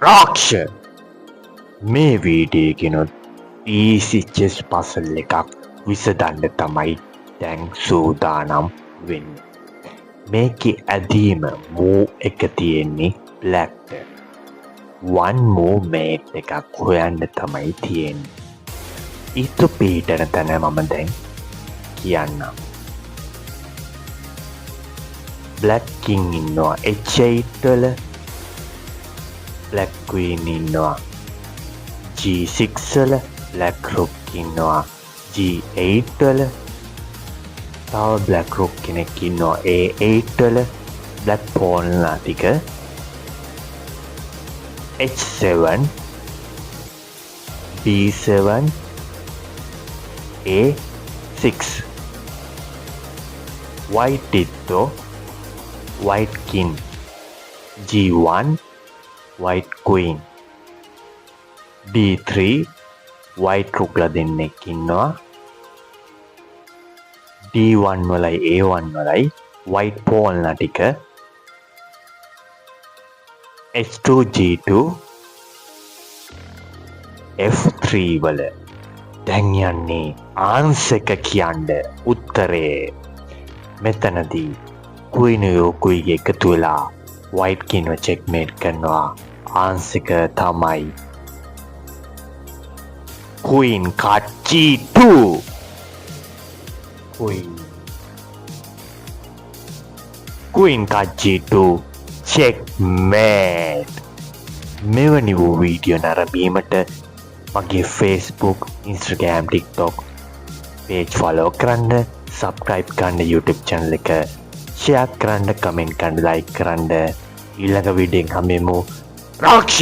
රාක්ෂ මේ video එකනොත් easy chess පසල් එකක් විසඳන්න තමයි දැන් සූදානම් වෙන්නේ. මේකේ ඇදීම මූ එක තියෙන්නේ බ්ලැක්ට. වන් මූ මේට් එකක් හොයන්න තමයි තියෙන්නේ. ඊට පීටන තැන මම දැන් කියන්නම්. බ්ලැක් කින් ඉන්නවා H8 වල, බ්ලැක් ක්වීන් ඉන්නවා G6 වල, බ්ලැක් රුක් ඉන්නවා G8 වල, තව බ්ලැක් රුක් කෙනෙක් ඉන්නවා A8 වල, බ්ලැක් පෝන්ලා ටික H7, B7, A6. white ditto, white king, G1, white queen, D3, white රුක්ලා දෙන්නෙක් ඉන්නවා, D1 වලයි A1 වලයි white pawnලා ටික H2, G2, F3 වල. දැන් යන්නේ ආන්සර් එක කියන්න උත්තරේ. මෙතනදී කුයිනයෝ කුයිගේ එකතු වෙලා white king ව checkmate කරනවා. ආන්සර් එක තමයි queen card G2. queen card G2 checkmate. මෙවැනි වූ වීඩියෝ නරඹීමට මගේ Facebook, Instagram, TikTok page follow කරන්න, subscribe කරන්න YouTube channel එක, share කරන්න, comment කරන්න, like කරන්න. ඊළඟ වීඩියෝෙන් හම්බෙමු. රාක්ෂ